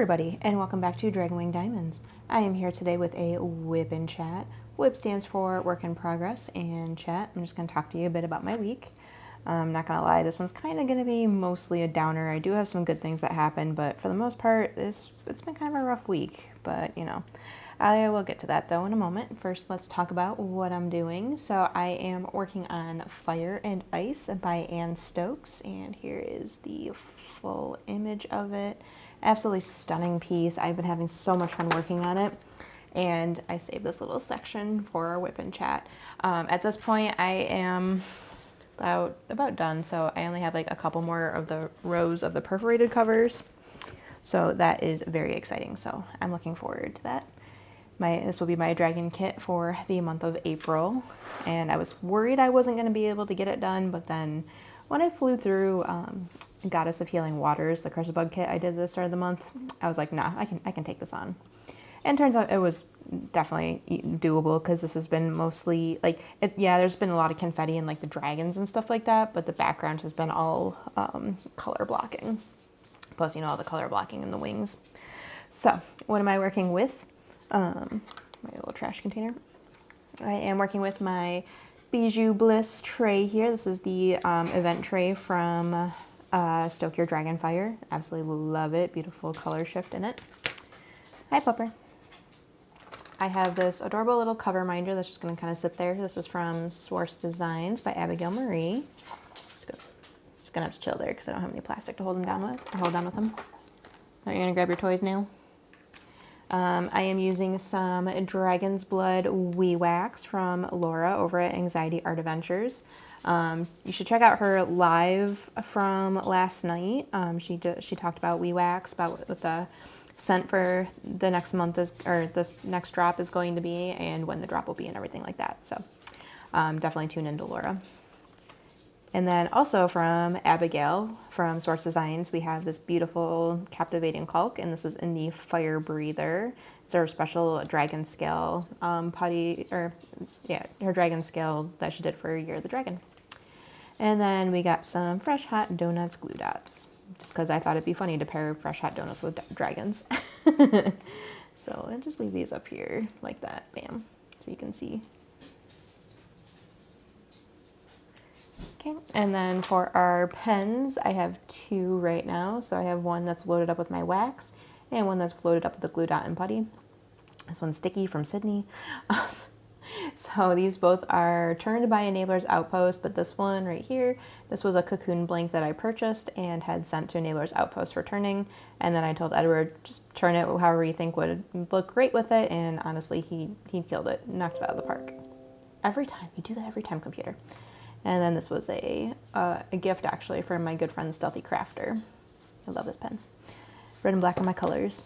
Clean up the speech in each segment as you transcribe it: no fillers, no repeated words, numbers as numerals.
everybody, and welcome back to Dragon Wing Diamonds. I am here today with a WIP in chat. WIP stands for Work in Progress, and chat, I'm just going to talk to you a bit about my week. I'm not going to lie, this one's kind of going to be mostly a downer. I do have some good things that happen, but for the most part, it's been kind of a rough week. But, you know, I will get to that, though, in a moment. First, let's talk about what I'm doing. So I am working on Fire and Ice by Anne Stokes, and here is the full image of it. Absolutely stunning piece. I've been having so much fun working on it, and I saved this little section for our WIP in chat. At this point, I am about done, so I only have like a couple more of the rows of the perforated covers, so that is very exciting. So I'm looking forward to that. This will be my dragon kit for the month of April, and I was worried I wasn't going to be able to get it done, but then when I flew through Goddess of Healing Waters, the Crush Bug kit I did at the start of the month, I was like, nah, I can take this on. And turns out it was definitely doable, because this has been mostly like, yeah, there's been a lot of confetti and like the dragons and stuff like that, but the background has been all color blocking. Plus, you know, all the color blocking in the wings. So what am I working with? My little trash container. I am working with my Bijou Bliss tray here. This is the event tray from Stoke Your Dragon Fire. Absolutely love it. Beautiful color shift in it. Hi, Pupper. I have this adorable little cover minder that's just going to kind of sit there. This is from Source Designs by Abigail Marie. Just gonna have to chill there because I don't have any plastic to hold them down with. Hold down with them. Are you gonna grab your toys now? I am using some Dragon's Blood Wee Wax from Laura over at Anxiety Art Adventures. You should check out her live from last night. She talked about Wee Wax, about what the scent for the next month is, or this next drop is going to be, and when the drop will be, and everything like that. So definitely tune into Laura. And then also from Abigail from Source Designs, we have this beautiful captivating caulk, and this is in the Fire Breather. It's her special dragon scale putty, or yeah, her dragon scale that she did for Year of the Dragon. And then we got some Fresh Hot Donuts glue dots, just because I thought it'd be funny to pair Fresh Hot Donuts with dragons. So I'll just leave these up here like that, bam, so you can see. Okay, and then for our pens, I have two right now. So I have one that's loaded up with my wax and one that's loaded up with the glue dot and putty. This one's Sticky from Sydney. So these both are Turned by Enabler's Outpost, but this one right here, this was a cocoon blank that I purchased and had sent to Enabler's Outpost for turning. And then I told Edward, just turn it however you think would look great with it. And honestly, he killed it, knocked it out of the park. Every time, you do that every time, computer. And then this was a gift, actually, from my good friend Stealthy Crafter. I love this pen. Red and black are my colors.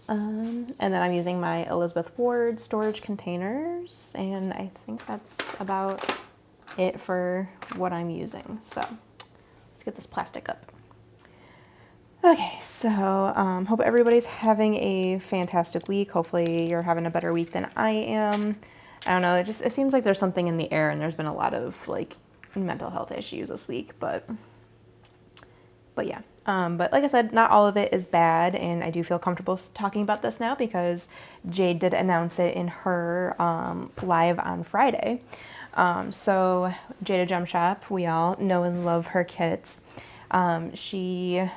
And then I'm using my Elizabeth Ward storage containers, and I think that's about it for what I'm using. So let's get this plastic up. Okay, so hope everybody's having a fantastic week. Hopefully you're having a better week than I am. I don't know, it seems like there's something in the air, and there's been a lot of like mental health issues this week, but yeah. But like I said, not all of it is bad, and I do feel comfortable talking about this now because Jade did announce it in her live on Friday. So Jada Gem Shop, we all know and love her kits. She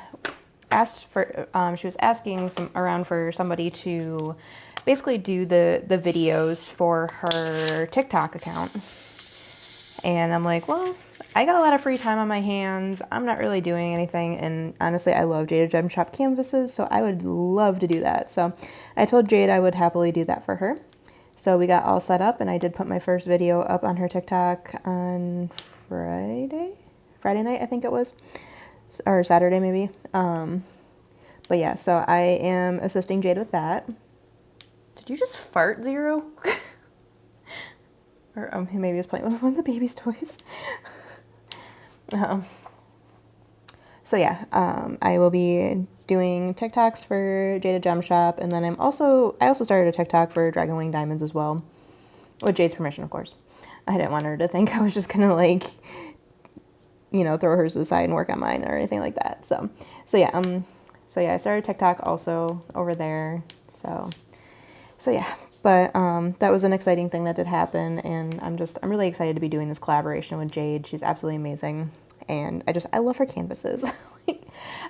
was asking around for somebody to basically do the videos for her TikTok account. And I'm like, well, I got a lot of free time on my hands. I'm not really doing anything. And honestly, I love Jada Gem Shop canvases, so I would love to do that. So I told Jade I would happily do that for her. So we got all set up, and I did put my first video up on her TikTok on Friday night, I think it was, or Saturday maybe. But yeah, so I am assisting Jade with that. Did you just fart, Zero? Or maybe he was playing with one of the baby's toys. So yeah, I will be doing TikToks for Jada Gem Shop, and then I also started a TikTok for Dragon Wing Diamonds as well, with Jade's permission, of course. I didn't want her to think I was just gonna like, you know, throw hers to the side and work on mine or anything like that. So yeah, So yeah, I started TikTok also over there. So yeah, but that was an exciting thing that did happen, and I'm really excited to be doing this collaboration with Jade. She's absolutely amazing, and I love her canvases. Like,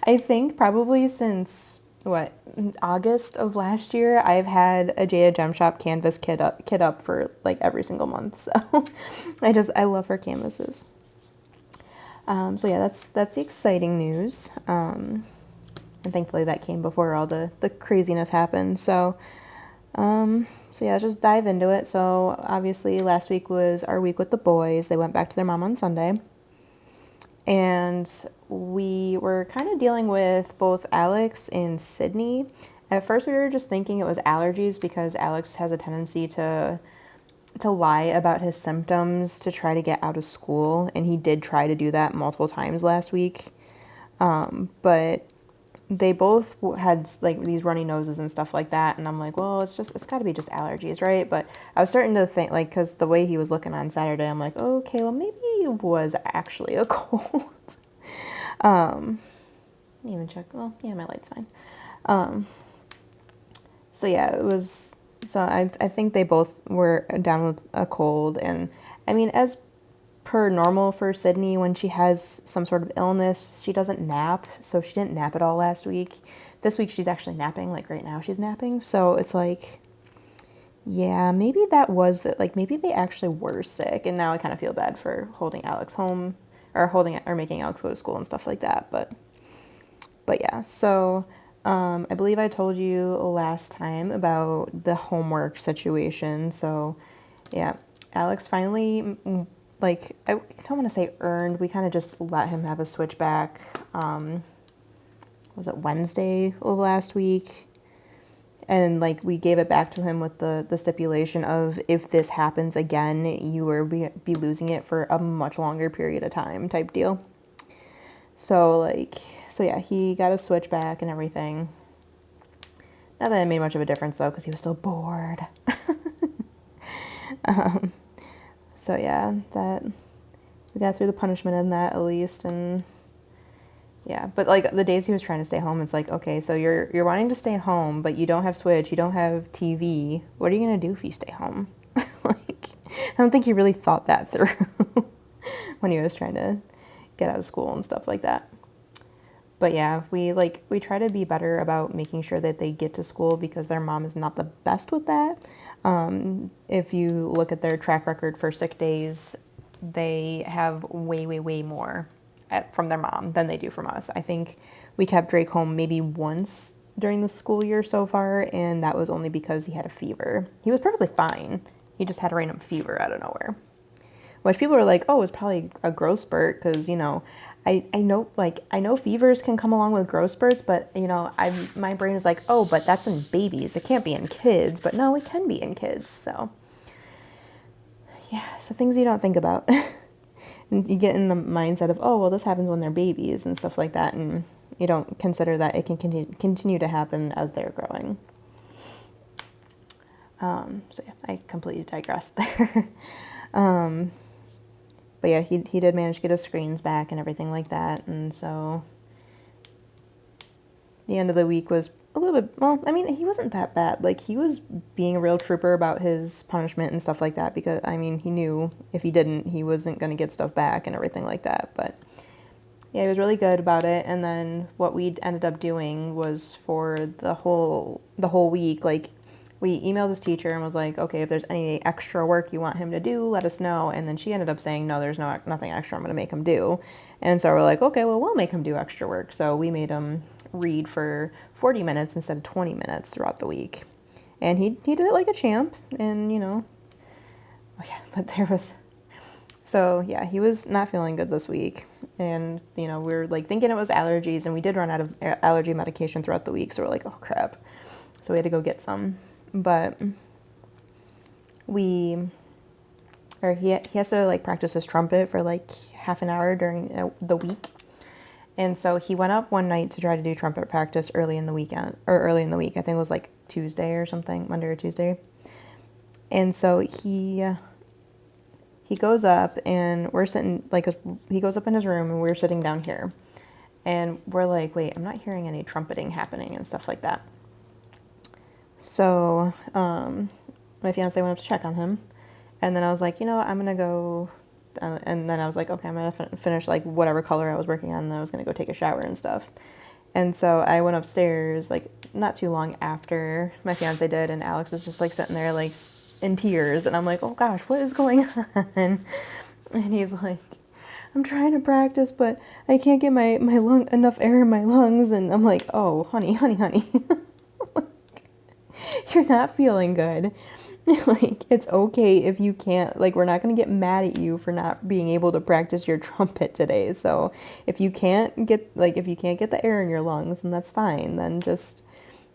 I think probably since what, August of last year, I've had a Jada Gem Shop canvas kit up for like every single month. So I love her canvases. So yeah, that's the exciting news. And thankfully that came before all the craziness happened. So yeah, just dive into it. So obviously last week was our week with the boys. They went back to their mom on Sunday. And we were kind of dealing with both Alex and Sydney. At first we were just thinking it was allergies because Alex has a tendency to lie about his symptoms to try to get out of school, and he did try to do that multiple times last week. But they both had like these runny noses and stuff like that, and I'm like, well, it's got to be just allergies, right? But I was starting to think, like, because the way he was looking on Saturday, I'm like, okay, well, maybe it was actually a cold. Even check. Well, yeah, my light's fine. So yeah, it was. So I think they both were down with a cold, and I mean, as per normal for Sydney, when she has some sort of illness, she doesn't nap, so she didn't nap at all last week. This week she's actually napping, like right now she's napping, so it's like, yeah, maybe that was that, like maybe they actually were sick, and now I kind of feel bad for holding Alex home, or making Alex go to school and stuff like that, but yeah, so I believe I told you last time about the homework situation. So yeah, Alex finally, like, I don't want to say earned, we kind of just let him have a switchback. Was it Wednesday of last week? And like we gave it back to him with the stipulation of, if this happens again, you will be losing it for a much longer period of time type deal. So yeah, he got a switchback and everything. Not that it made much of a difference though, because he was still bored. So yeah, that we got through the punishment in that at least, and yeah. But like the days he was trying to stay home, it's like, okay, so you're wanting to stay home, but you don't have Switch, you don't have TV. What are you gonna do if you stay home? Like, I don't think he really thought that through when he was trying to get out of school and stuff like that. But yeah, we try to be better about making sure that they get to school, because their mom is not the best with that. If you look at their track record for sick days, they have way more from their mom than they do from us. I think we kept Drake home maybe once during the school year so far, and that was only because he had a fever. He was perfectly fine. He just had a random fever out of nowhere. Which people are like, oh, it's probably a growth spurt, because, I know fevers can come along with growth spurts, but, my brain is like, oh, but that's in babies. It can't be in kids. But no, it can be in kids. So, yeah, so things you don't think about. And you get in the mindset of, oh, well, this happens when they're babies and stuff like that, and you don't consider that it can continue to happen as they're growing. So, yeah, I completely digressed there. But yeah, he did manage to get his screens back and everything like that, and so the end of the week was a little bit, well, I mean, he wasn't that bad. Like, he was being a real trooper about his punishment and stuff like that, because, I mean, he knew if he didn't, he wasn't going to get stuff back and everything like that, but yeah, he was really good about it. And then what we ended up doing was, for the whole week, like, we emailed his teacher and was like, okay, if there's any extra work you want him to do, let us know. And then she ended up saying, no, there's nothing extra I'm going to make him do. And so we're like, okay, well, we'll make him do extra work. So we made him read for 40 minutes instead of 20 minutes throughout the week. And he did it like a champ. And, oh yeah, but so yeah, he was not feeling good this week. And, we were like thinking it was allergies, and we did run out of allergy medication throughout the week. So we're like, oh crap. So we had to go get some. But he has to like practice his trumpet for like half an hour during the week. And so he went up one night to try to do trumpet practice early in the week. I think it was like Tuesday or something, Monday or Tuesday. And so he goes up, and we're sitting, like, he goes up in his room, and we're sitting down here. And we're like, wait, I'm not hearing any trumpeting happening and stuff like that. So my fiance went up to check on him. And then I was like, I'm going to go. And then I was like, okay, I'm going to finish like whatever color I was working on. And I was going to go take a shower and stuff. And so I went upstairs like not too long after my fiance did. And Alex is just like sitting there like in tears. And I'm like, oh gosh, what is going on? And he's like, I'm trying to practice, but I can't get my enough air in my lungs. And I'm like, oh, honey. You're not feeling good. Like, it's okay if you can't, like, we're not going to get mad at you for not being able to practice your trumpet today. So if you can't get the air in your lungs, then that's fine. Then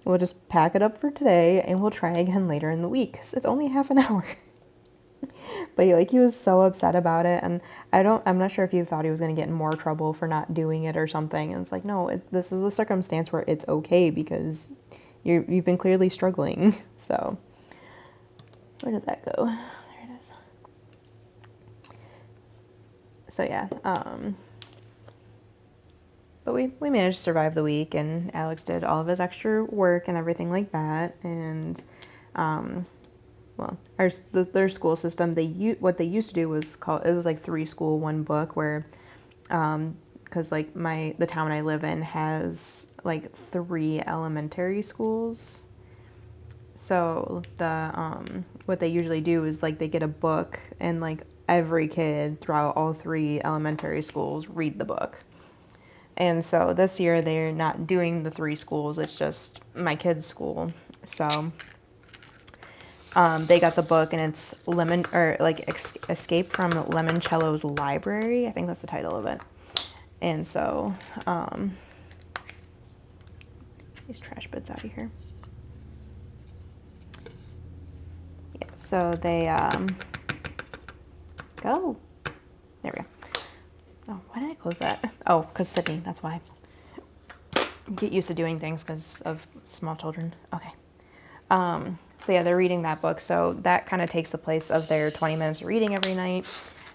we'll just pack it up for today and we'll try again later in the week. 'Cause it's only half an hour. But like, he was so upset about it. And I'm not sure if he thought he was going to get in more trouble for not doing it or something. And it's like, no, this is a circumstance where it's okay because you've been clearly struggling. So where did that go? There it is. So yeah, but we managed to survive the week, and Alex did all of his extra work and everything like that. And well, their school system, what they used to do was it was like 3 school 1 book, where because like the town I live in has like 3 elementary schools. So what they usually do is like they get a book, and like every kid throughout all 3 elementary schools read the book. And so this year they're not doing the 3 schools, it's just my kids' school. So they got the book, and it's Escape from Lemoncello's Library. I think that's the title of it. And so these trash bits out of here. So they go. There we go. Oh, why did I close that? Oh, because Sydney, that's why. Get used to doing things because of small children. Okay. So yeah, they're reading that book. So that kind of takes the place of their 20 minutes of reading every night.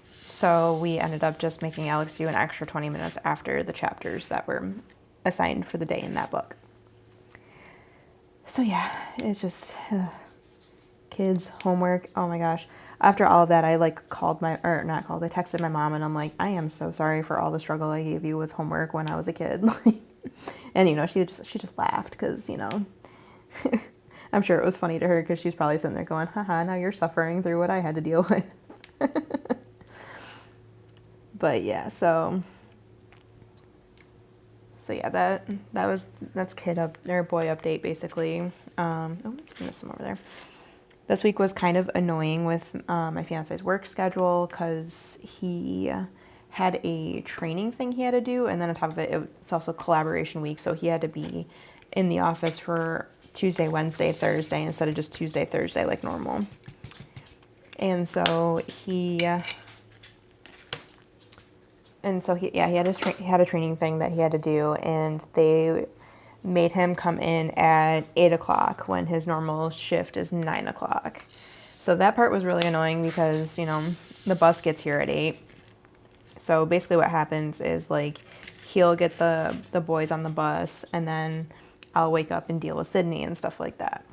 So we ended up just making Alex do an extra 20 minutes after the chapters that were assigned for the day in that book. So yeah, it's just kids, homework. Oh my gosh. After all of that, I I texted my mom, and I'm like, I am so sorry for all the struggle I gave you with homework when I was a kid. And she just laughed because, I'm sure it was funny to her because she's probably sitting there going, haha, now you're suffering through what I had to deal with. But yeah, so yeah, that's boy update basically. I missed some over there. This week was kind of annoying with my fiance's work schedule because he had a training thing he had to do, and then on top of it, it's also collaboration week, so he had to be in the office for Tuesday, Wednesday, Thursday instead of just Tuesday, Thursday like normal. And so he had a training thing that he had to do, and they made him come in at 8 o'clock when his normal shift is 9 o'clock. So that part was really annoying because, the bus gets here at 8. So basically what happens is like he'll get the boys on the bus, and then I'll wake up and deal with Sydney and stuff like that.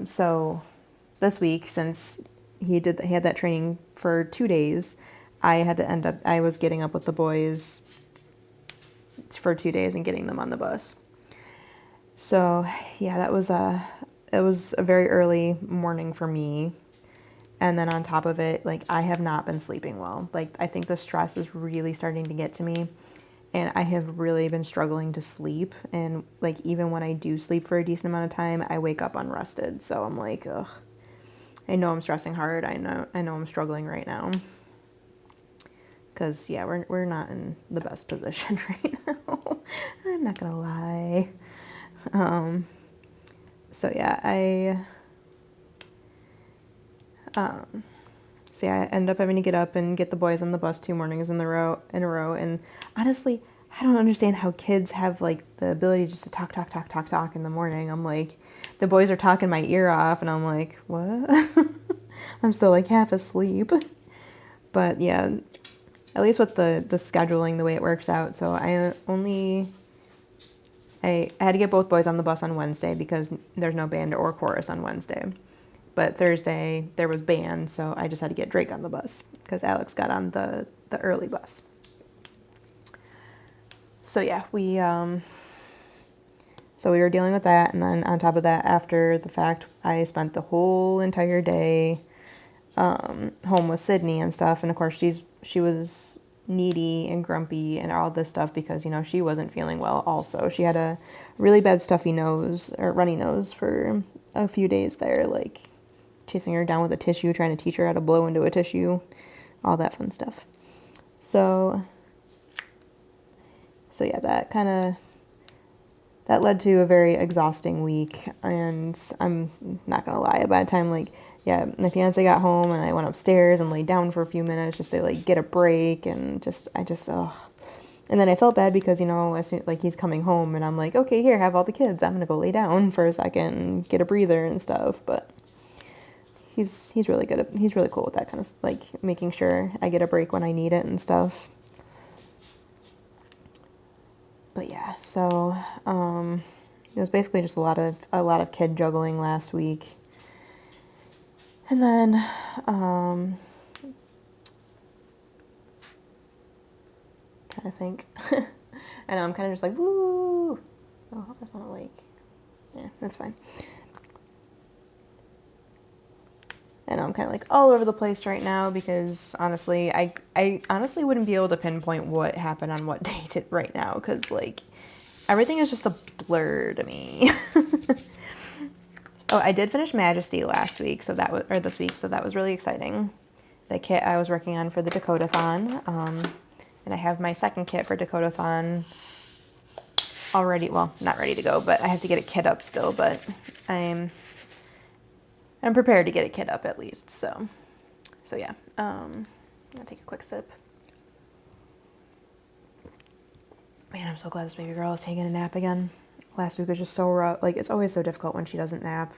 So this week, since he had that training for 2 days, I was getting up with the boys for 2 days and getting them on the bus. So yeah, it was a very early morning for me. And then on top of it, like, I have not been sleeping well. Like, I think the stress is really starting to get to me, and I have really been struggling to sleep. And like, even when I do sleep for a decent amount of time, I wake up unrested. So I'm like, ugh, I know I'm stressing hard. I know I'm struggling right now. Because, yeah, we're not in the best position right now. I'm not going to lie. So, yeah, I ended up having to get up and get the boys on the bus 2 mornings in a row. And honestly, I don't understand how kids have, like, the ability just to talk in the morning. I'm like, the boys are talking my ear off, and I'm like, what? I'm still, like, half asleep. But, yeah, at least with the scheduling, the way it works out. So I had to get both boys on the bus on Wednesday because there's no band or chorus on Wednesday. But Thursday there was band, so I just had to get Drake on the bus because Alex got on the early bus. So yeah, we were dealing with that, and then on top of that, after the fact, I spent the whole entire day home with Sydney and stuff, and of course she was needy and grumpy and all this stuff because, you know, she wasn't feeling well also. She had a really bad stuffy nose, or runny nose, for a few days there, like chasing her down with a tissue, trying to teach her how to blow into a tissue, all that fun stuff. So yeah, that led to a very exhausting week, and I'm not gonna lie, by the time, like, yeah, my fiance got home and I went upstairs and laid down for a few minutes just to, like, get a break, and ugh. And then I felt bad because, you know, as soon, like, he's coming home and I'm like, okay, here, have all the kids, I'm gonna go lay down for a second and get a breather and stuff, but he's really good he's really cool with that kind of, like, making sure I get a break when I need it and stuff. But yeah, so it was basically just a lot of kid juggling last week. And then trying to think. I know I'm kind of just like, woo. Oh, that's not like, yeah, that's fine. I know I'm kind of like all over the place right now because honestly, I honestly wouldn't be able to pinpoint what happened on what date right now because, like, everything is just a blur to me. Oh, I did finish Majesty last week, this week, so that was really exciting. The kit I was working on for the Dakota-thon, and I have my second kit for Dakota-thon already, well, not ready to go, but I have to get a kit up still, but I'm prepared to get a kit up at least, so yeah. I'm gonna take a quick sip. Man, I'm so glad this baby girl is taking a nap again. Last week was just so rough. Like, it's always so difficult when she doesn't nap.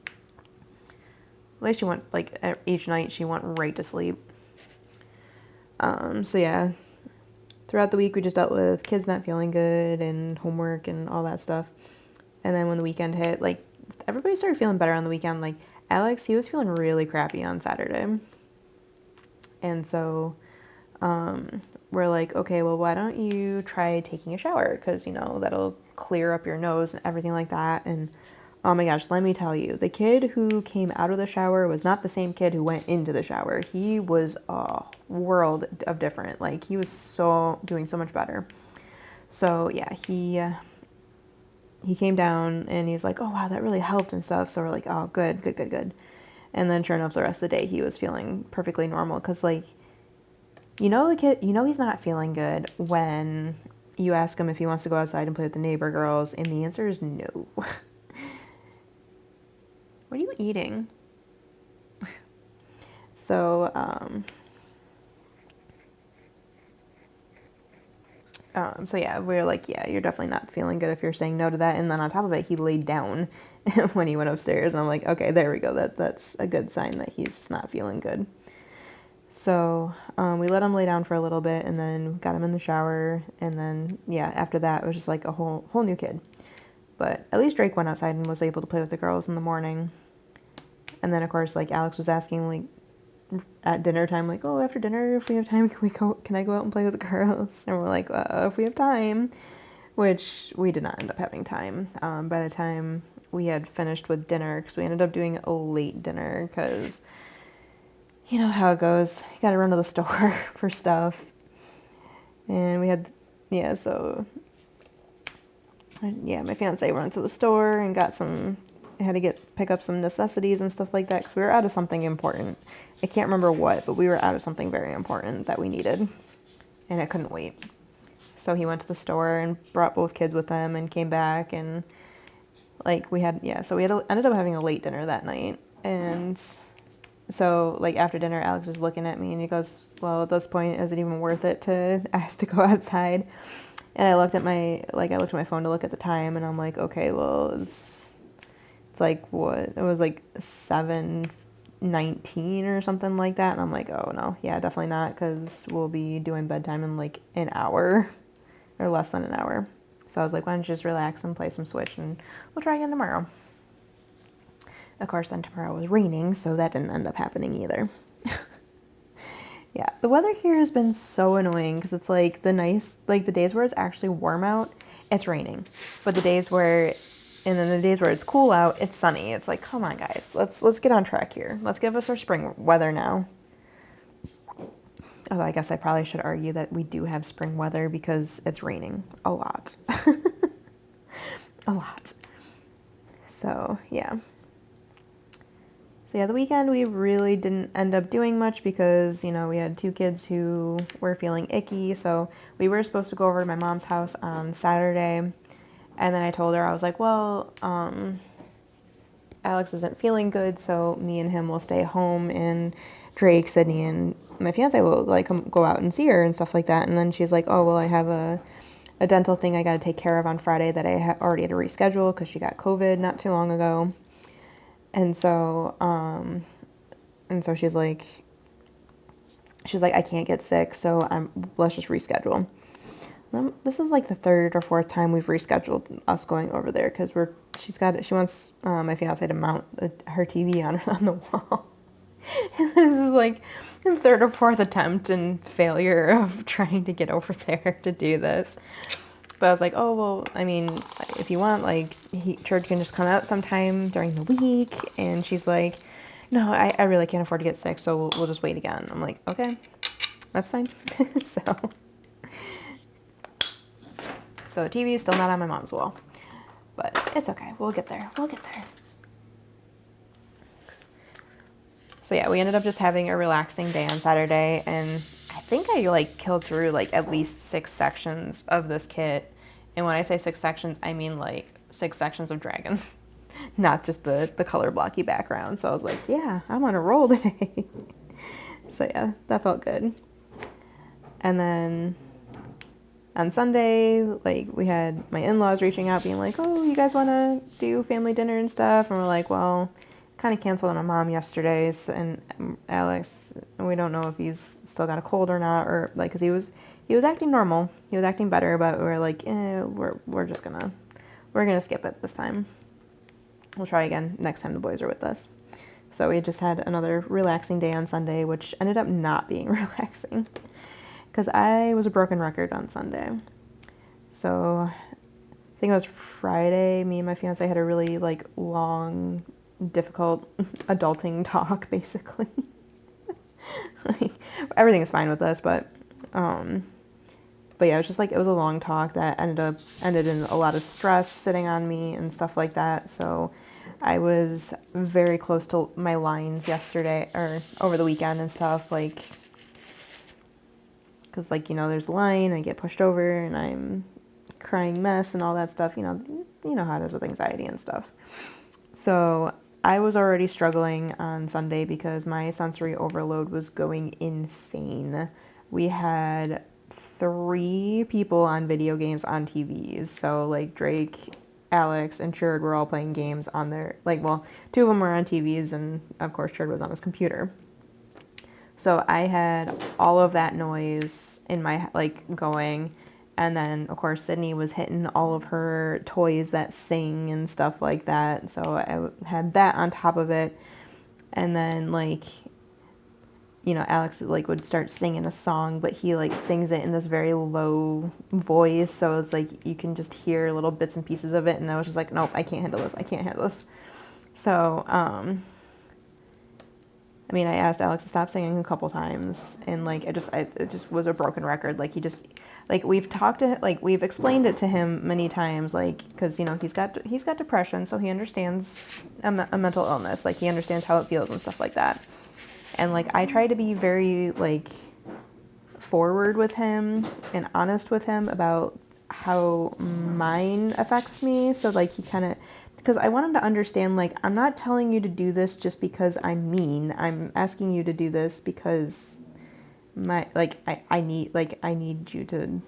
At least she went, like, each night she went right to sleep. So yeah, throughout the week we just dealt with kids not feeling good and homework and all that stuff. And then when the weekend hit, like, everybody started feeling better on the weekend. Like, Alex, he was feeling really crappy on Saturday. And so we're like, okay, well, why don't you try taking a shower? Because, you know, that'll clear up your nose and everything like that. And oh my gosh, let me tell you, the kid who came out of the shower was not the same kid who went into the shower. He was a world of different. Like, he was doing so much better. So yeah, he came down and he's like, oh wow, that really helped and stuff. So we're like, oh, good. And then sure enough, the rest of the day he was feeling perfectly normal. Because, like, you know, the kid, you know, he's not feeling good when you ask him if he wants to go outside and play with the neighbor girls, and the answer is no. What are you eating? So yeah, we were like, yeah, you're definitely not feeling good if you're saying no to that. And then on top of it, he laid down when he went upstairs, and I'm like, okay, there we go. That's a good sign that he's just not feeling good. So we let him lay down for a little bit, and then got him in the shower, and then yeah, after that it was just like a whole new kid. But at least Drake went outside and was able to play with the girls in the morning. And then of course, like, Alex was asking, like, at dinner time, like, oh, after dinner, if we have time, can I go out and play with the girls? And we're like, if we have time, which we did not end up having time. By the time we had finished with dinner, because we ended up doing a late dinner, because you know how it goes. You gotta run to the store for stuff. And we had, yeah, so, yeah, my fiance went to the store and I had to pick up some necessities and stuff like that, because we were out of something important. I can't remember what, but we were out of something very important that we needed, and it couldn't wait. So he went to the store and brought both kids with him and came back, and, like, ended up having a late dinner that night. And so, like, after dinner, Alex is looking at me and he goes, well, at this point, is it even worth it to ask to go outside? And I looked at my phone to look at the time, and I'm like, okay, well, it's like, what? It was like 7, 19 or something like that. And I'm like, oh no, yeah, definitely not, because we'll be doing bedtime in like an hour or less than an hour. So I was like, why don't you just relax and play some Switch, and we'll try again tomorrow. Of course, then tomorrow was raining, so that didn't end up happening either. Yeah, the weather here has been so annoying, because it's like the days where it's actually warm out, it's raining. But the days where, and then the days where it's cool out, it's sunny. It's like, come on guys, let's get on track here. Let's give us our spring weather now. Although I guess I probably should argue that we do have spring weather, because it's raining a lot. A lot. So, yeah. So yeah, the weekend we really didn't end up doing much, because, you know, we had 2 kids who were feeling icky. So we were supposed to go over to my mom's house on Saturday. And then I told her, I was like, well, Alex isn't feeling good, so me and him will stay home, and Drake, Sydney, and my fiance will like go out and see her and stuff like that. And then she's like, oh, well, I have a dental thing I got to take care of on Friday that I already had to reschedule, because she got COVID not too long ago. And so she's like, I can't get sick, so let's just reschedule. This is like the 3rd or 4th time we've rescheduled us going over there, because she wants my fiance to mount her TV on the wall. This is like the 3rd or 4th attempt and failure of trying to get over there to do this. But I was like, oh, well, I mean, if you want, like, church can just come out sometime during the week. And she's like, no, I really can't afford to get sick, so we'll just wait again. I'm like, okay, that's fine. So the TV is still not on my mom's wall. But it's okay. We'll get there. We'll get there. So yeah, we ended up just having a relaxing day on Saturday, and I think I like killed through like at least 6 sections of this kit. And when I say 6 sections, I mean like 6 sections of Dragon, not just the color blocky background. So I was like, yeah, I'm on a roll today. So yeah, that felt good. And then on Sunday, like, we had my in-laws reaching out being like, oh, you guys want to do family dinner and stuff? And we're like, well, kind of canceled on my mom yesterday's, and Alex, we don't know if he's still got a cold or not, or like, because he was acting normal, he was acting better, but we're like, we're just gonna skip it this time. We'll try again next time the boys are with us. So we just had another relaxing day on Sunday, which ended up not being relaxing, because I was a broken record on Sunday. So I think it was Friday, me and my fiance had a really like long, difficult adulting talk, basically. Like, everything's fine with us, but yeah, it was just like, it was a long talk that ended in a lot of stress sitting on me and stuff like that. So I was very close to my lines yesterday, or over the weekend and stuff, like, because, like, you know, there's a line, I get pushed over and I'm crying mess and all that stuff, you know how it is with anxiety and stuff. So I was already struggling on Sunday because my sensory overload was going insane. We had 3 people on video games on TVs. So like Drake, Alex, and Cherd were all playing games on their, like, well, 2 of them were on TVs, and of course Cherd was on his computer. So I had all of that noise in my, like, going. And then, of course, Sydney was hitting all of her toys that sing and stuff like that. So I had that on top of it. And then, like, you know, Alex, like, would start singing a song, but he, like, sings it in this very low voice. So it's like you can just hear little bits and pieces of it. And I was just like, nope, I can't handle this. I can't handle this. So, I mean, I asked Alex to stop singing a couple times, and like, it just was a broken record. Like, he just, like, we've explained it to him many times, like, because, you know, he's got depression, so he understands a mental illness, like, he understands how it feels and stuff like that. And like, I try to be very like forward with him and honest with him about how mine affects me. So like, he kind of, because I want him to understand, like, I'm not telling you to do this just because I'm mean. I'm asking you to do this because I need you to,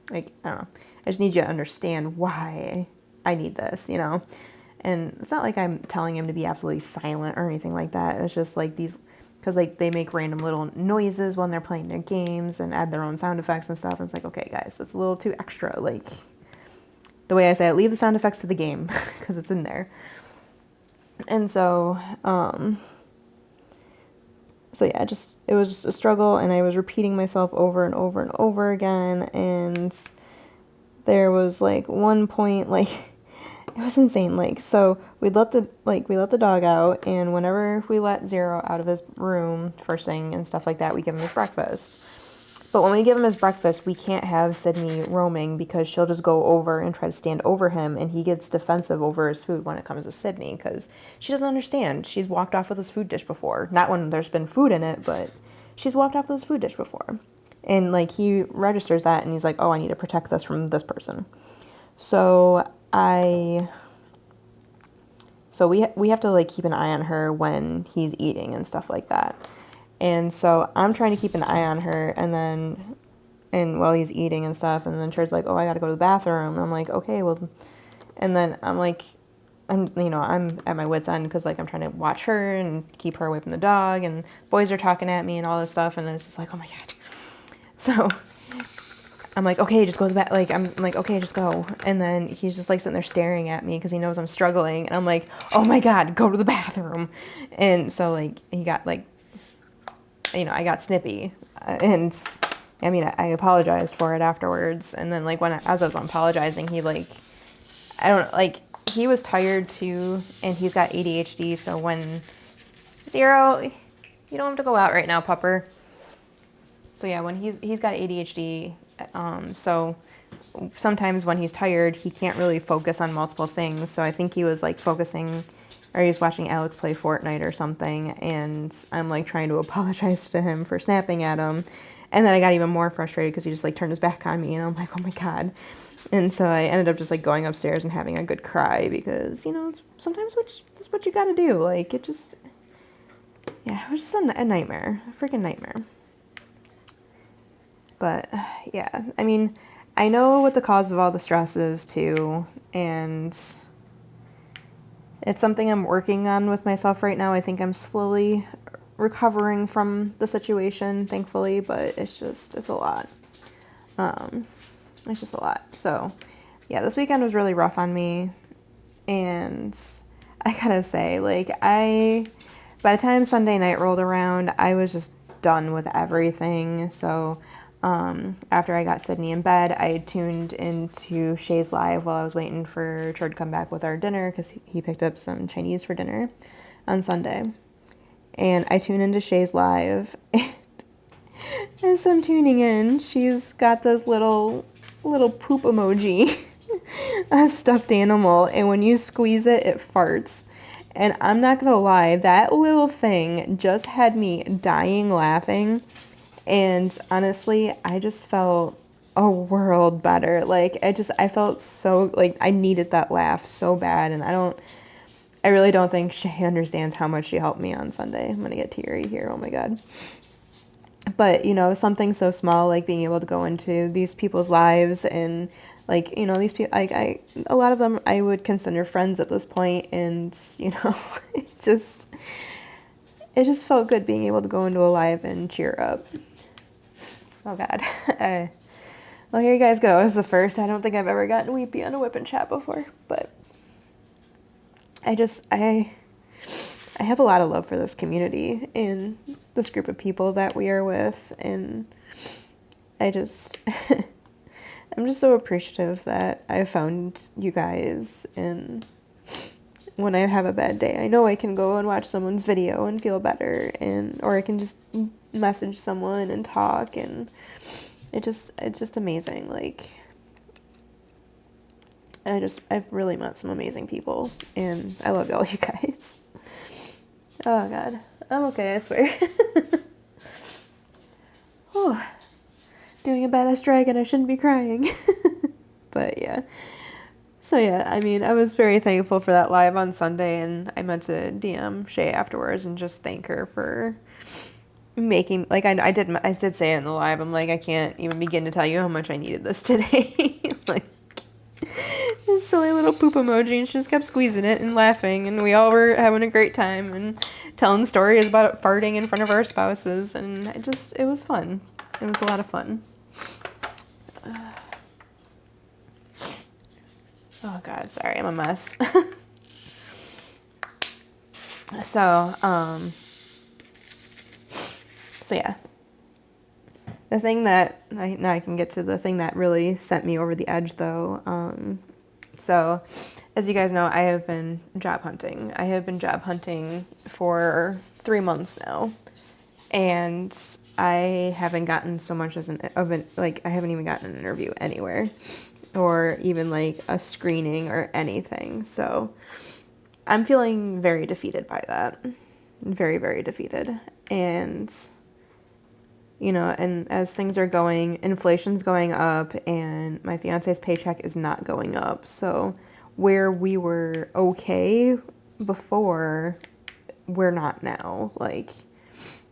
like, I don't know. I just need you to understand why I need this, you know? And it's not like I'm telling him to be absolutely silent or anything like that. It's just like these, because like they make random little noises when they're playing their games and add their own sound effects and stuff. And it's like, okay, guys, that's a little too extra. Like the way I say it, leave the sound effects to the game because it's in there. And so, so yeah, it was just a struggle, and I was repeating myself over and over and over again. And there was like one point, like it was insane. Like, so we let the dog out, and whenever we let Zero out of his room first thing and stuff like that, we give him his breakfast. But when we give him his breakfast, we can't have Sydney roaming because she'll just go over and try to stand over him, and he gets defensive over his food when it comes to Sydney because she doesn't understand. She's walked off with his food dish before. Not when there's been food in it, but she's walked off with his food dish before. And, like, he registers that, and he's like, oh, I need to protect this from this person. So we have to, like, keep an eye on her when he's eating and stuff like that. And so I'm trying to keep an eye on her, and while he's eating and stuff, and then Cher's like, oh, I gotta go to the bathroom. And I'm like, okay, well, and then I'm at my wit's end because, like, I'm trying to watch her and keep her away from the dog, and boys are talking at me and all this stuff, and it's just like, oh my God. So I'm like, okay, just go to the bath. Like, I'm like, okay, just go. And then he's just like sitting there staring at me because he knows I'm struggling. And I'm like, oh my God, go to the bathroom. And so, like, he got like, I got snippy, and I mean, I apologized for it afterwards. And then, like, as I was apologizing, he, like, I don't know, like, he was tired too, and he's got ADHD. So when Zero, you don't have to go out right now, pupper. So yeah, when he's got ADHD, so sometimes when he's tired, he can't really focus on multiple things. So I think he was like focusing, or he was watching Alex play Fortnite or something, and I'm like trying to apologize to him for snapping at him. And then I got even more frustrated because he just like turned his back on me, and I'm like, oh my God. And so I ended up just like going upstairs and having a good cry because, it's sometimes that's what you got to do. Like, it was just a nightmare, a freaking nightmare. But yeah, I mean, I know what the cause of all the stress is too, and it's something I'm working on with myself right now. I think I'm slowly recovering from the situation, thankfully, but it's a lot. It's just a lot. So yeah, this weekend was really rough on me, and I gotta say, like, by the time Sunday night rolled around, I was just done with everything. So after I got Sydney in bed, I tuned into Shay's live while I was waiting for Chard to come back with our dinner because he picked up some Chinese for dinner on Sunday. And I tuned into Shay's live, and as I'm tuning in, she's got this little poop emoji, a stuffed animal, and when you squeeze it, it farts. And I'm not gonna lie, that little thing just had me dying laughing. And honestly, I just felt a world better. Like, I felt so, like, I needed that laugh so bad. And I really don't think Shay understands how much she helped me on Sunday. I'm gonna get teary here. Oh my God. But, something so small, like being able to go into these people's lives and, like, these people, like, a lot of them I would consider friends at this point. And, it just felt good being able to go into a live and cheer up. Oh God. Well, here you guys go. This is the first. I don't think I've ever gotten weepy on a WIP and chat before, but I have a lot of love for this community and this group of people that we are with, and I'm just so appreciative that I found you guys. And when I have a bad day, I know I can go and watch someone's video and feel better, or I can just message someone and talk, and it's just amazing. Like, I've really met some amazing people, and I love all you guys. Oh God, I'm okay, I swear. Oh, doing a badass dragon, I shouldn't be crying. But yeah. So yeah, I mean, I was very thankful for that live on Sunday, and I meant to DM Shay afterwards and just thank her for making, like, I did say it in the live. I'm like, I can't even begin to tell you how much I needed this today. Like, This silly little poop emoji, and she just kept squeezing it and laughing, and we all were having a great time and telling stories about farting in front of our spouses, and it was fun. It was a lot of fun. Oh God, sorry, I'm a mess. So yeah. The thing that, now I can get to the thing that really sent me over the edge though. So as you guys know, I have been job hunting. I have been job hunting for 3 months now. And I haven't gotten so much as I haven't even gotten an interview anywhere or even like a screening or anything. So I'm feeling very defeated by that. Very, very defeated. And, you know, and as things are going, inflation's going up and my fiance's paycheck is not going up. So where we were okay before, we're not now. Like,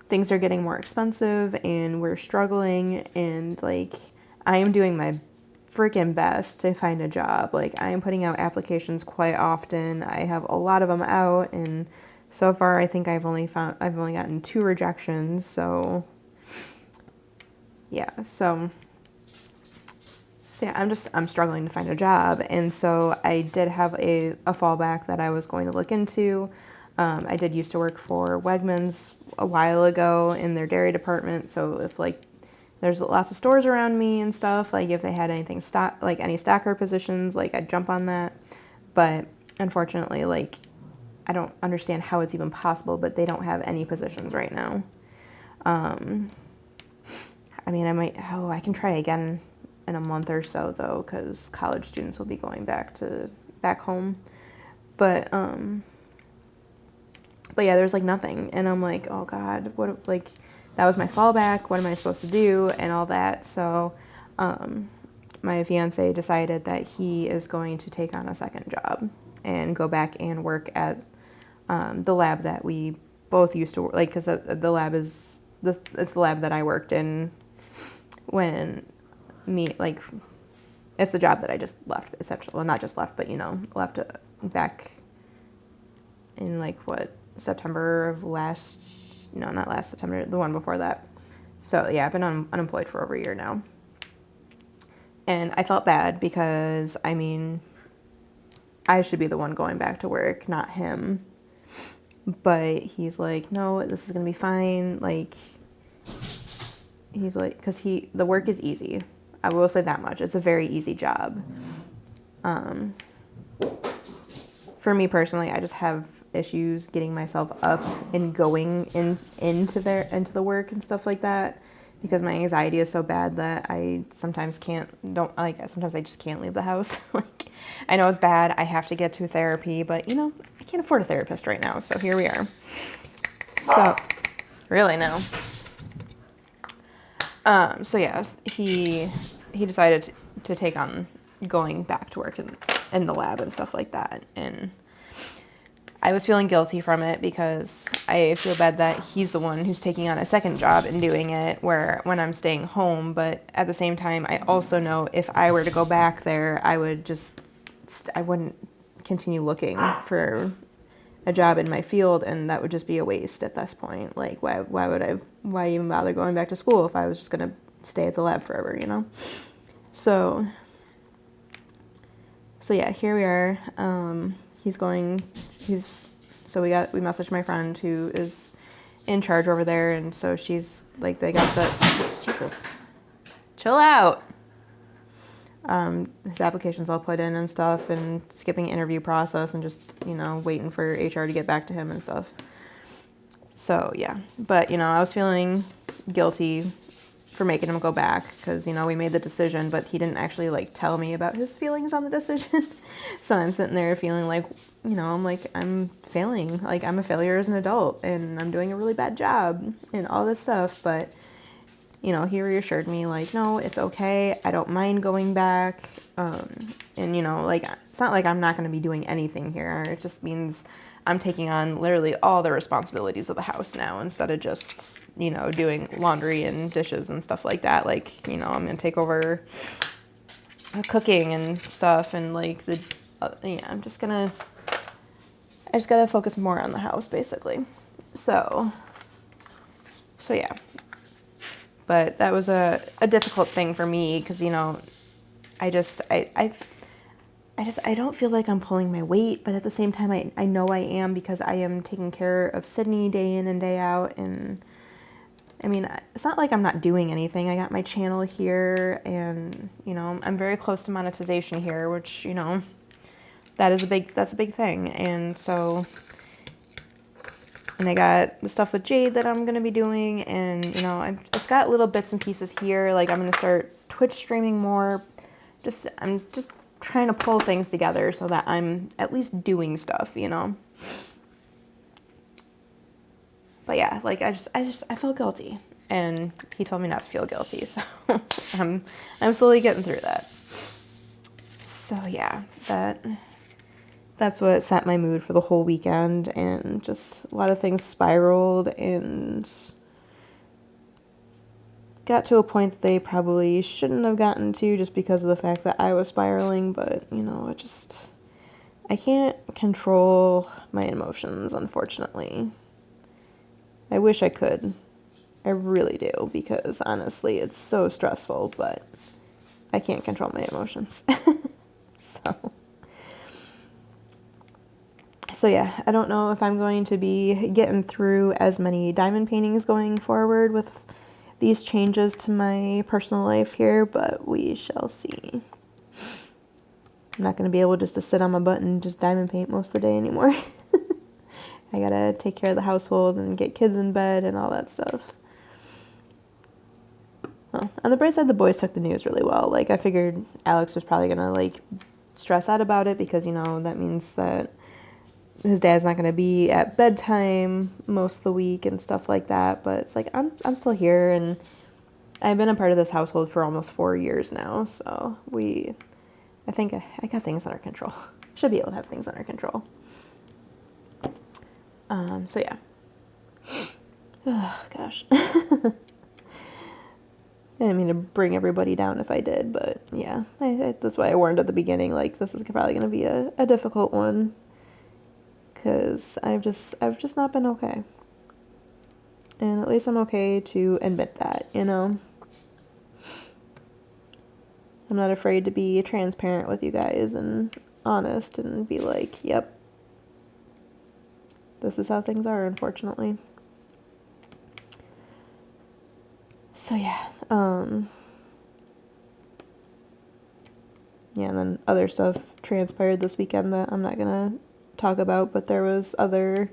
things are getting more expensive and we're struggling, and like I am doing my freaking best to find a job. Like, I am putting out applications quite often. I have a lot of them out, and so far I think I've only gotten 2 rejections. So yeah, so yeah, I'm struggling to find a job. And so I did have a fallback that I was going to look into. I did used to work for Wegmans a while ago in their dairy department. So if like there's lots of stores around me and stuff, like if they had anything like any stacker positions, like I'd jump on that. But unfortunately, like I don't understand how it's even possible, but they don't have any positions right now. I mean, I can try again in a month or so though, because college students will be going back home. But yeah, there's like nothing, and I'm like, oh God, what, like, that was my fallback, what am I supposed to do, and all that. So my fiance decided that he is going to take on a second job and go back and work at the lab that we both used to work, like, because the lab is it's the lab that I worked in when it's the job that I just left, essentially. Well, not just left, but, you know, left back in like September of not last September, the one before that. So yeah, I've been unemployed for over a year now. And I felt bad because, I mean, I should be the one going back to work, not him. But he's like, no, this is going to be fine. Like, he's like, because the work is easy. I will say that much. It's a very easy job. For me personally, I just have issues getting myself up and going into the work and stuff like that, because my anxiety is so bad that I sometimes sometimes I just can't leave the house. Like, I know it's bad. I have to get to therapy, but, you know, I can't afford a therapist right now. So here we are. So really no. So yes, he decided to take on going back to work in the lab and stuff like that. And I was feeling guilty from it because I feel bad that he's the one who's taking on a second job and doing it when I'm staying home. But at the same time, I also know if I were to go back there, I wouldn't continue looking for a job in my field, and that would just be a waste at this point. Like, why even bother going back to school if I was just going to stay at the lab forever, you know? So yeah, here we are. We messaged my friend who is in charge over there, and so she's like, they got Jesus, chill out. His application's all put in and stuff, and skipping interview process and just, you know, waiting for HR to get back to him and stuff. So yeah, but, you know, I was feeling guilty for making him go back because, you know, we made the decision, but he didn't actually like tell me about his feelings on the decision. So I'm sitting there feeling like, you know, I'm failing, like I'm a failure as an adult and I'm doing a really bad job and all this stuff. But, you know, he reassured me like, no, it's okay. I don't mind going back. And, you know, like, it's not like I'm not going to be doing anything here. It just means I'm taking on literally all the responsibilities of the house now instead of just, you know, doing laundry and dishes and stuff like that. Like, you know, I'm going to take over cooking and stuff, and like yeah, I just gotta focus more on the house basically. So yeah, but that was a difficult thing for me because, you know, I don't feel like I'm pulling my weight, but at the same time, I know I am, because I am taking care of Sydney day in and day out. And I mean, it's not like I'm not doing anything. I got my channel here, and, you know, I'm very close to monetization here, which, you know, that's a big thing. And so, and I got the stuff with Jade that I'm going to be doing, and, you know, I've just got little bits and pieces here. Like, I'm going to start Twitch streaming more. I'm just trying to pull things together so that I'm at least doing stuff, you know. But yeah, like I felt guilty, and he told me not to feel guilty, so I'm slowly getting through that. So yeah, that's what set my mood for the whole weekend, and just a lot of things spiraled and got to a point that they probably shouldn't have gotten to, just because of the fact that I was spiraling. But, you know, I can't control my emotions, unfortunately. I wish I could. I really do, because honestly, it's so stressful, but I can't control my emotions. So yeah, I don't know if I'm going to be getting through as many diamond paintings going forward with these changes to my personal life here, but we shall see. I'm not going to be able just to sit on my butt and just diamond paint most of the day anymore. I gotta take care of the household and get kids in bed and all that stuff. Well, on the bright side, the boys took the news really well. Like, I figured Alex was probably gonna, like, stress out about it, because, you know, that means that his dad's not gonna be at bedtime most of the week and stuff like that. But it's like, I'm still here, and I've been a part of this household for almost 4 years now, so I think I got things under control. Should be able to have things under control. So yeah. Oh, gosh. I didn't mean to bring everybody down if I did, but yeah, that's why I warned at the beginning, like, this is probably going to be a difficult one, because I've just not been okay. And at least I'm okay to admit that, you know? I'm not afraid to be transparent with you guys and honest and be like, yep, this is how things are, unfortunately. So yeah, yeah, and then other stuff transpired this weekend that I'm not gonna talk about, but there was other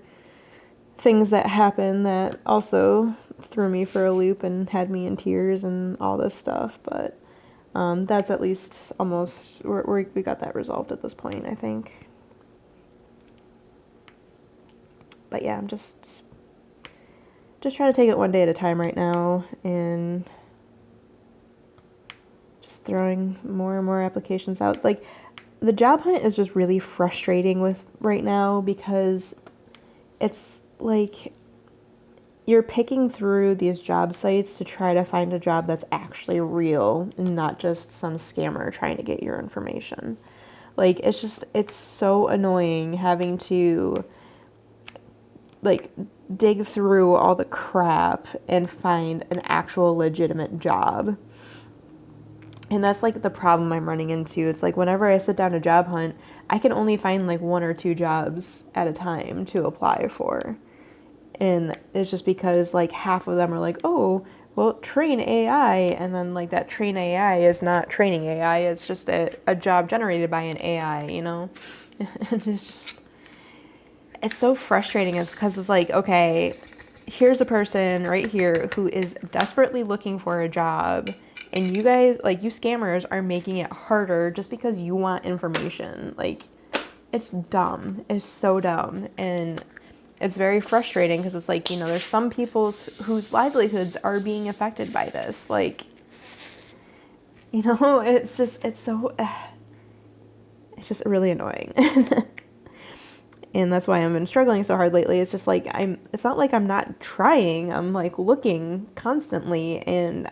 things that happened that also threw me for a loop and had me in tears and all this stuff. But that's at least almost, we got that resolved at this point, I think. But yeah, I'm just trying to take it one day at a time right now, and just throwing more and more applications out. Like, the job hunt is just really frustrating with right now, because it's like you're picking through these job sites to try to find a job that's actually real and not just some scammer trying to get your information. Like, it's so annoying having to, like, dig through all the crap and find an actual legitimate job. And that's, like, the problem I'm running into. It's like, whenever I sit down to job hunt, I can only find, like, 1 or 2 jobs at a time to apply for. And it's just because, like, half of them are like, oh, well, train AI. And then, like, that train AI is not training AI. It's just a job generated by an AI, you know? And it's so frustrating. It's because it's like, okay, here's a person right here who is desperately looking for a job, and you guys, like, you scammers are making it harder just because you want information. Like, it's dumb. It's so dumb. And it's very frustrating, because it's like, you know, there's some people whose livelihoods are being affected by this. Like, you know, it's just really annoying. And that's why I've been struggling so hard lately. It's just like, it's not like I'm not trying. I'm, like, looking constantly, and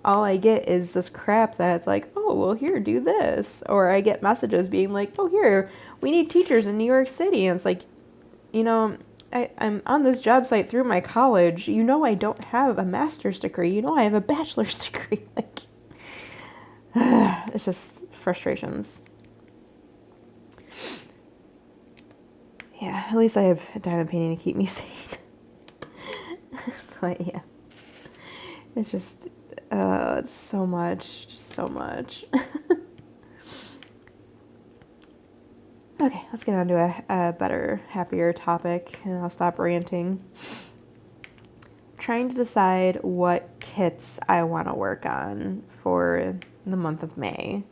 all I get is this crap that's like, oh, well, here, do this. Or I get messages being like, oh, here, we need teachers in New York City. And it's like, you know, I'm on this job site through my college. You know, I don't have a master's degree. You know, I have a bachelor's degree. Like, it's just frustrations. Yeah, at least I have diamond painting to keep me sane. But yeah, it's just so much, just so much. Okay, let's get on to a better, happier topic, and I'll stop ranting. Trying to decide what kits I want to work on for the month of May.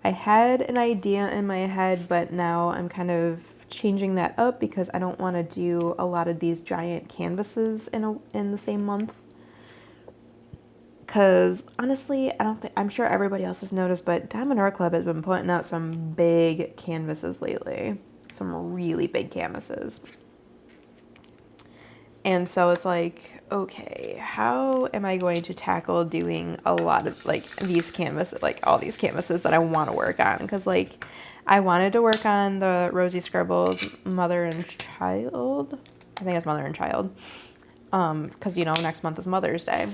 I had an idea in my head, but now I'm kind of changing that up because I don't want to do a lot of these giant canvases in the same month. Because honestly, I'm sure everybody else has noticed, but Diamond Art Club has been putting out some big canvases lately. Some really big canvases. And so it's like, okay, how am I going to tackle doing a lot of like these canvases, like all these canvases that I want to work on? Because like I wanted to work on the Rosie Scribbles Mother and Child. I think it's Mother and Child. Because, you know, next month is Mother's Day.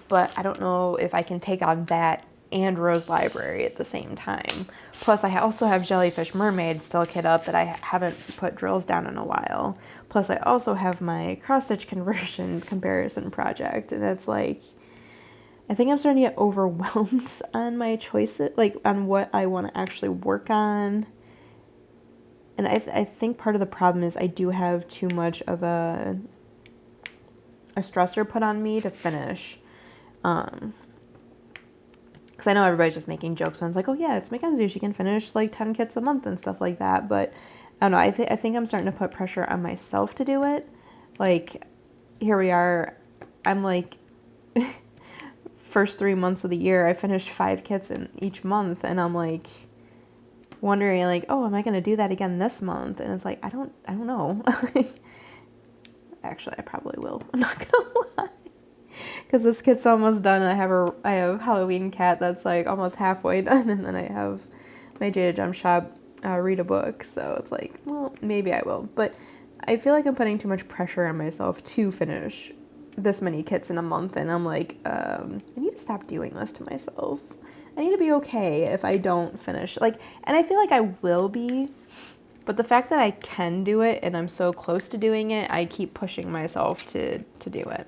But I don't know if I can take on that and Rose Library at the same time. Plus, I also have Jellyfish Mermaid still kit up that I haven't put drills down in a while. Plus, I also have my cross-stitch conversion comparison project, and it's like, I think I'm starting to get overwhelmed on my choices, like on what I want to actually work on. And I think part of the problem is I do have too much of a stressor put on me to finish. Because I know everybody's just making jokes when it's like, oh yeah, it's Mackenzie, she can finish like 10 kits a month and stuff like that. But I don't know, I think I'm starting to put pressure on myself to do it. Like, here we are, I'm like, first 3 months of the year, I finished 5 kits in each month, and I'm like wondering like, oh, am I going to do that again this month? And it's like, I don't know. Actually, I probably will. I'm not going to lie. Because this kit's almost done, and I have Halloween Cat that's like almost halfway done, and then I have my Jada Jump Shop read a book, so it's like, well, maybe I will. But I feel like I'm putting too much pressure on myself to finish this many kits in a month, and I'm like, I need to stop doing this to myself. I need to be okay if I don't finish. Like, and I feel like I will be, but the fact that I can do it and I'm so close to doing it, I keep pushing myself to do it.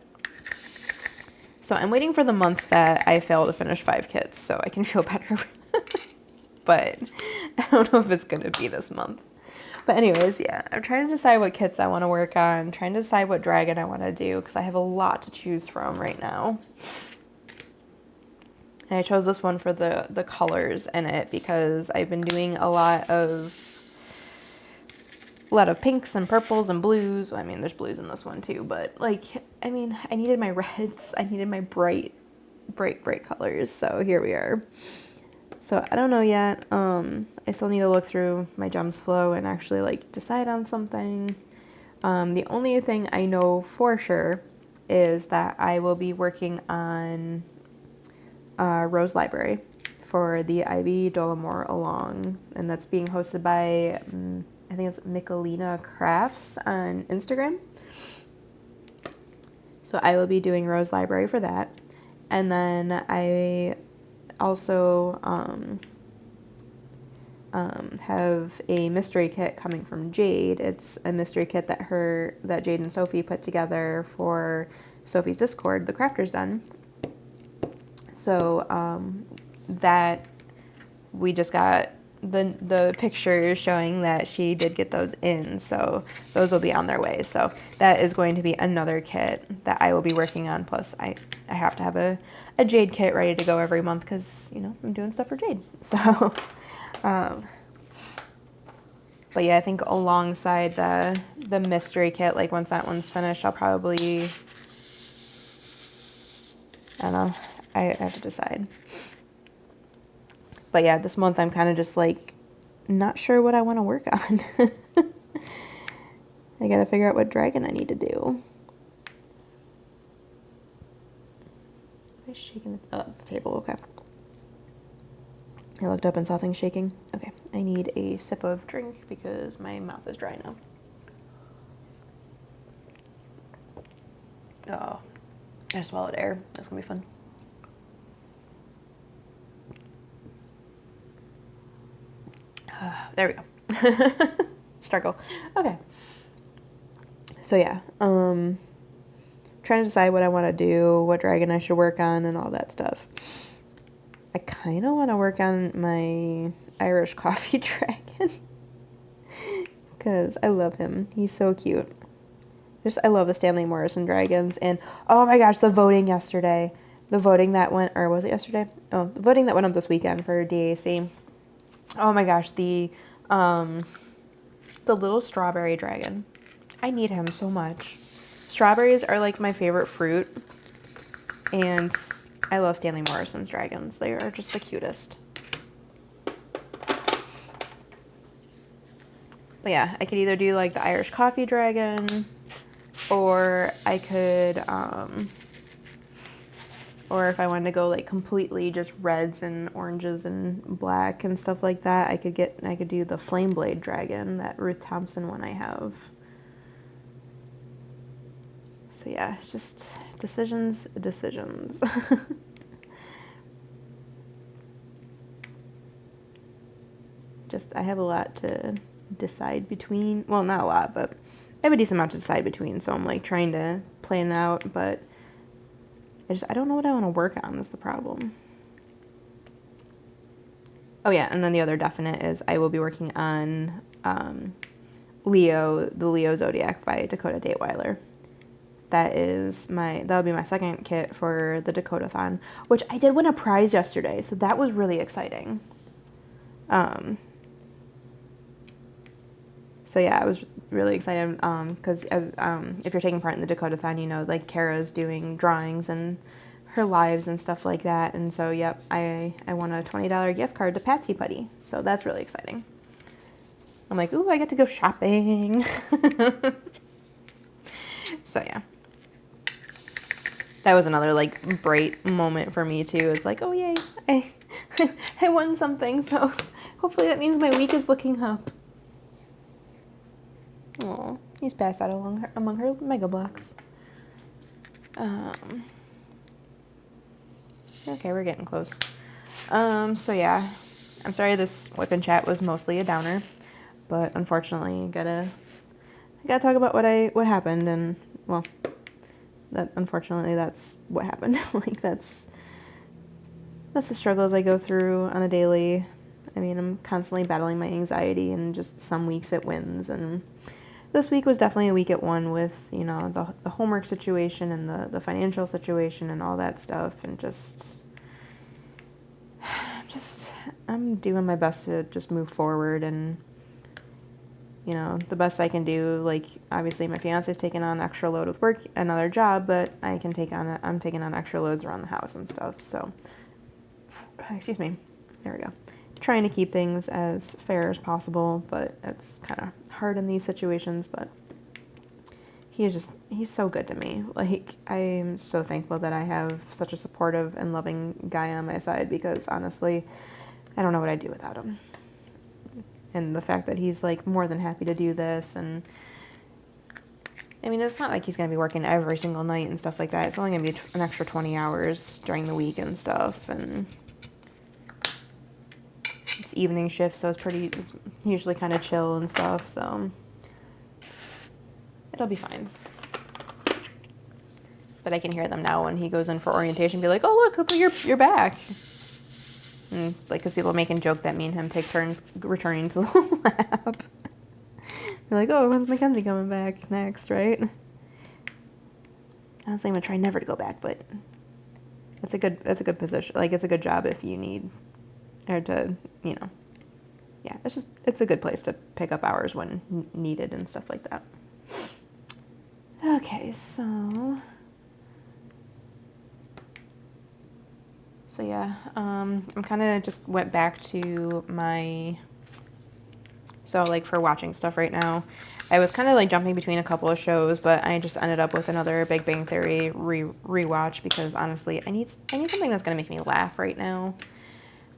So I'm waiting for the month that I fail to finish 5 kits so I can feel better. But I don't know if it's going to be this month. But anyways, yeah, I'm trying to decide what kits I want to work on, trying to decide what dragon I want to do, because I have a lot to choose from right now. And I chose this one for the colors in it because I've been doing a lot of pinks and purples and blues. I mean, there's blues in this one too, but like, I mean, I needed my reds. I needed my bright colors. So here we are. So I don't know yet. I still need to look through my Gems Flow and actually like decide on something. The only thing I know for sure is that I will be working on Rose Library for the Ivy Dollamore Along, and that's being hosted by I think it's Michelina Crafts on Instagram. So I will be doing Rose Library for that. And then I also have a mystery kit coming from Jade. It's a mystery kit that Jade and Sophie put together for Sophie's Discord, The Crafter's Den. So that we just got the pictures showing that she did get those in, so those will be on their way. So that is going to be another kit that I will be working on. Plus I have to have a Jade kit ready to go every month because, you know, I'm doing stuff for Jade. So but yeah, I think alongside the mystery kit, like once that one's finished, I'll probably, I don't know, I have to decide. But yeah, this month I'm kind of just like not sure what I want to work on. I gotta figure out what dragon I need to do. What is shaking? Oh, it's the table. Okay. I looked up and saw things shaking. Okay, I need a sip of drink because my mouth is dry now. Oh, I swallowed air. That's gonna be fun. There we go. Struggle. Okay. So yeah, trying to decide what I want to do, what dragon I should work on, and all that stuff. I kind of want to work on my Irish coffee dragon because I love him. He's so cute. I love the Stanley Morrison dragons. And oh my gosh, the voting yesterday. The voting that went, or was it yesterday? Oh, the voting that went up this weekend for DAC. Oh my gosh, the little strawberry dragon. I need him so much. Strawberries are like my favorite fruit. And I love Stanley Morrison's dragons. They are just the cutest. But yeah, I could either do like the Irish coffee dragon, or I could, or if I wanted to go like completely just reds and oranges and black and stuff like that, I could do the flame blade dragon, that Ruth Thompson one I have. So yeah, it's just decisions. I have a lot to decide between. Well, not a lot, but I have a decent amount to decide between. So I'm like trying to plan out, but I don't know what I want to work on is the problem. Oh yeah, and then the other definite is I will be working on the Leo Zodiac by Dakota Dateweiler. That'll be my second kit for the Dakota-thon, which I did win a prize yesterday, so that was really exciting. So yeah, I was really excited because if you're taking part in the Dakota-thon, you know, like Kara's doing drawings and her lives and stuff like that. And so, yep, I won a $20 gift card to Patsy Putty. So that's really exciting. I'm like, ooh, I get to go shopping. So yeah. That was another like bright moment for me too. It's like, oh yay, I won something. So hopefully that means my week is looking up. Oh, he's passed out among her Mega Bloks. Okay, we're getting close. So yeah, I'm sorry this whip and chat was mostly a downer, but unfortunately, I gotta talk about what happened, and well, unfortunately that's what happened. Like that's the struggles I go through on a daily. I mean, I'm constantly battling my anxiety, and just some weeks it wins, and this week was definitely a week it won with, you know, the homework situation and the financial situation and all that stuff, and I'm doing my best to just move forward, and, you know, the best I can do. Like, obviously my fiance's taking on extra load with work, another job, but I'm taking on extra loads around the house and stuff, so, excuse me, there we go. Trying to keep things as fair as possible, but it's kind of hard in these situations. But he's so good to me. Like, I am so thankful that I have such a supportive and loving guy on my side, because honestly, I don't know what I'd do without him. And the fact that he's like more than happy to do this, and I mean, it's not like he's going to be working every single night and stuff like that. It's only going to be an extra 20 hours during the week and stuff, and it's evening shift, so it's usually kind of chill and stuff, so it'll be fine. But I can hear them now when he goes in for orientation, be like, oh look, you're back. And like, because people make a joke that me and him take turns returning to the lab. They're like, oh, when's Mackenzie coming back next, right? Honestly, I'm gonna try never to go back, but it's a good position. Like, it's a good job if you need, or to, you know, yeah, it's a good place to pick up hours when needed and stuff like that. Okay, so yeah, I'm kind of just went back to my So like for watching stuff right now, I was kind of like jumping between a couple of shows, but I just ended up with another Big Bang Theory rewatch because honestly, I need something that's gonna make me laugh right now.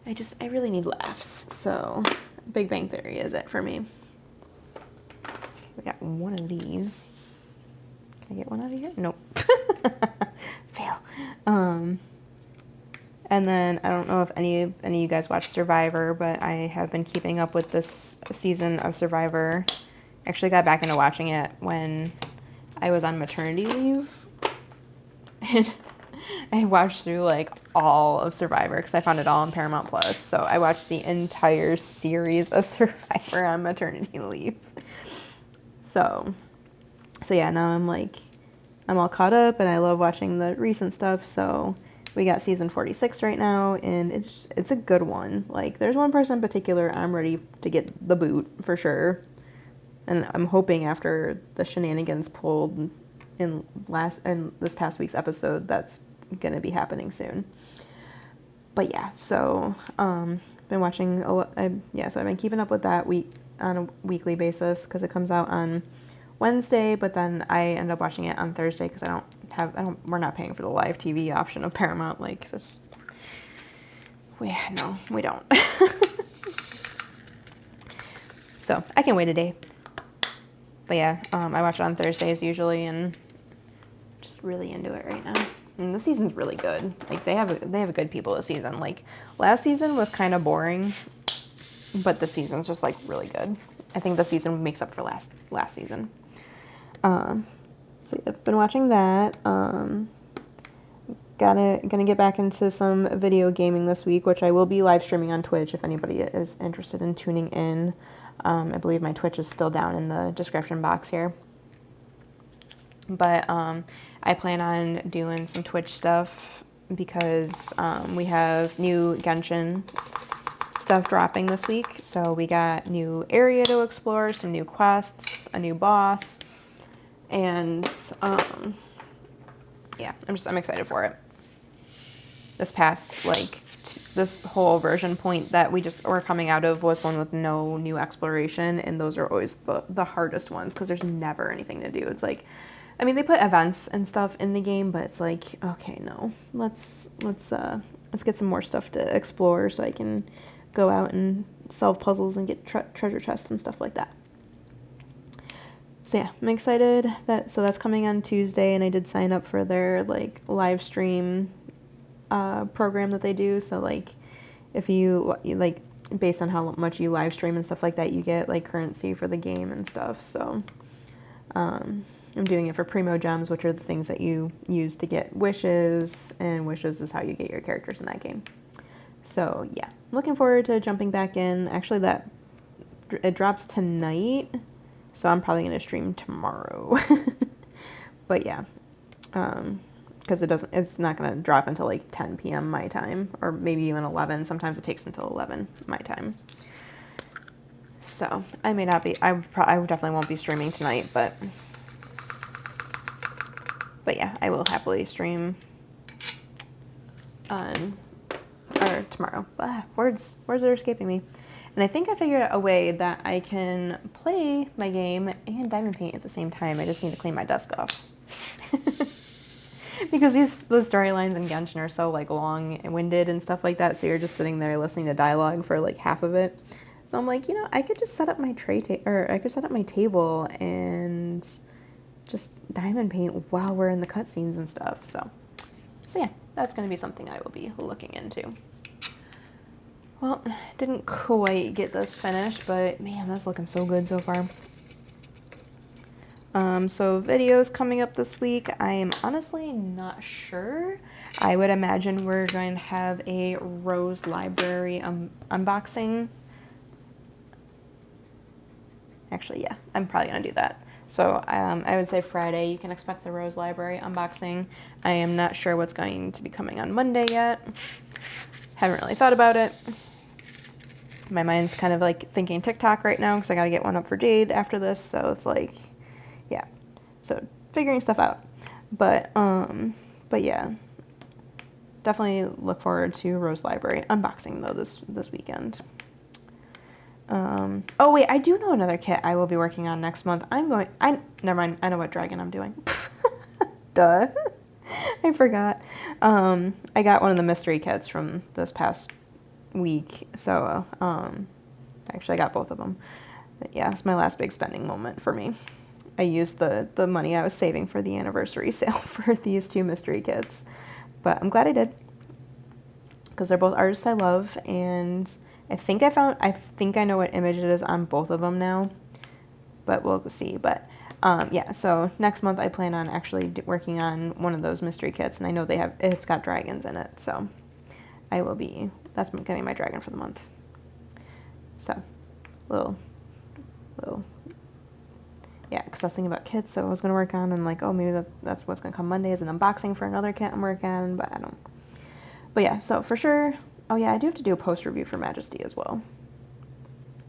I really need laughs. So Big Bang Theory is it for me. We got one of these. Can I get one out of here? Nope. Fail. And then I don't know if any of you guys watch Survivor, but I have been keeping up with this season of Survivor. Actually got back into watching it when I was on maternity leave. And I watched through like all of Survivor because I found it all on Paramount Plus. So I watched the entire series of Survivor on maternity leave. So yeah, now I'm all caught up and I love watching the recent stuff. So we got season 46 right now, and it's a good one. Like, there's one person in particular I'm ready to get the boot for sure. And I'm hoping after the shenanigans pulled in this past week's episode, that's gonna be happening soon. But yeah, so been watching so I've been keeping up with that on a weekly basis because it comes out on Wednesday, but then I end up watching it on Thursday because we're not paying for the live TV option of Paramount. Like this, we don't. So I can wait a day. But yeah, I watch it on Thursdays usually, and just really into it right now. And the season's really good. Like they have good people this season. Like last season was kind of boring, but the season's just like really good. I think the season makes up for last season. So yeah, I've been watching that. Gonna get back into some video gaming this week, which I will be live streaming on Twitch if anybody is interested in tuning in. I believe my Twitch is still down in the description box here. But I plan on doing some Twitch stuff because we have new Genshin stuff dropping this week. So we got new area to explore, some new quests, a new boss, and yeah, I'm excited for it. This whole version point that we're coming out of was one with no new exploration, and those are always the hardest ones because there's never anything to do. It's like, I mean, they put events and stuff in the game, but it's like, okay, no, let's get some more stuff to explore so I can go out and solve puzzles and get treasure chests and stuff like that. So yeah, I'm excited so that's coming on Tuesday, and I did sign up for their like live stream program that they do. So like if you like, based on how much you live stream and stuff like that, you get like currency for the game and stuff. So I'm doing it for Primo Gems, which are the things that you use to get wishes, and wishes is how you get your characters in that game. So yeah, looking forward to jumping back in. Actually, it drops tonight, so I'm probably gonna stream tomorrow. But yeah, because it's not gonna drop until like 10 p.m. my time, or maybe even 11. Sometimes it takes until 11 my time. So I may not be. I definitely won't be streaming tonight, but yeah, I will happily stream tomorrow. Words are escaping me. And I think I figured out a way that I can play my game and diamond paint at the same time. I just need to clean my desk off. Because the storylines in Genshin are so like long-winded and stuff like that, so you're just sitting there listening to dialogue for like half of it. So I'm like, I could just set up my I could set up my table and just diamond paint while we're in the cutscenes and stuff. So yeah, that's going to be something I will be looking into. Well, didn't quite get this finished, but man, that's looking so good so far. So videos coming up this week, I am honestly not sure. I would imagine we're going to have a Rose Library unboxing. Actually, yeah, I'm probably going to do that. So I would say Friday you can expect the Rose Library unboxing. I am not sure what's going to be coming on Monday yet. Haven't really thought about it. My mind's kind of like thinking TikTok right now because I got to get one up for Jade after this. So it's like, yeah. So figuring stuff out. But yeah. Definitely look forward to Rose Library unboxing though this weekend. Oh wait, I do know another kit I will be working on next month. Never mind, I know what dragon I'm doing. Duh. I forgot. I got one of the mystery kits from this past week, so, actually I got both of them. But yeah, it's my last big spending moment for me. I used the money I was saving for the anniversary sale for these 2 mystery kits, but I'm glad I did, because they're both artists I love, and I think I know what image it is on both of them now, but we'll see. But yeah, so next month I plan on actually working on one of those mystery kits, and I know it's got dragons in it, so that's going to be my dragon for the month. So, yeah, because I was thinking about kits, so I was going to work on, and like, oh, maybe that's what's going to come Monday is an unboxing for another kit I'm working on, but I don't. But yeah, so for sure, oh yeah, I do have to do a post review for Majesty as well.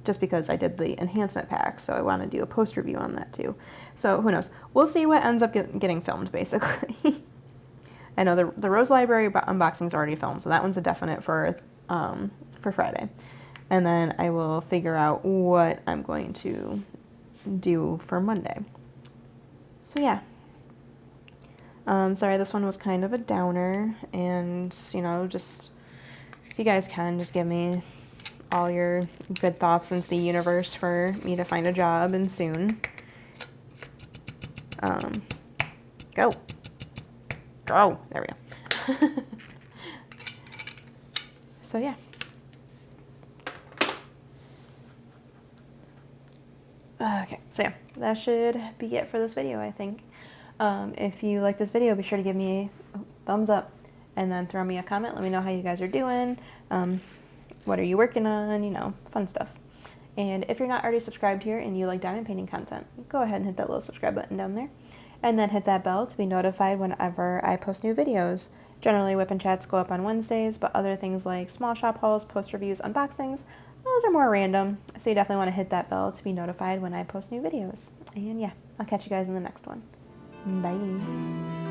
Just because I did the enhancement pack, so I want to do a post review on that too. So who knows? We'll see what ends up getting filmed, basically. I know the Rose Library unboxing is already filmed, so that one's a definite for Friday. And then I will figure out what I'm going to do for Monday. So yeah. Sorry, this one was kind of a downer, and, you know, just, if you guys can, just give me all your good thoughts into the universe for me to find a job, and soon. Go. There we go. So yeah. Okay, so yeah, that should be it for this video, I think. If you like this video, be sure to give me a thumbs up, and then throw me a comment. Let me know how you guys are doing. What are you working on? You know, fun stuff. And if you're not already subscribed here and you like diamond painting content, go ahead and hit that little subscribe button down there. And then hit that bell to be notified whenever I post new videos. Generally, WIP and chats go up on Wednesdays, but other things like small shop hauls, post reviews, unboxings, those are more random. So you definitely want to hit that bell to be notified when I post new videos. And yeah, I'll catch you guys in the next one. Bye.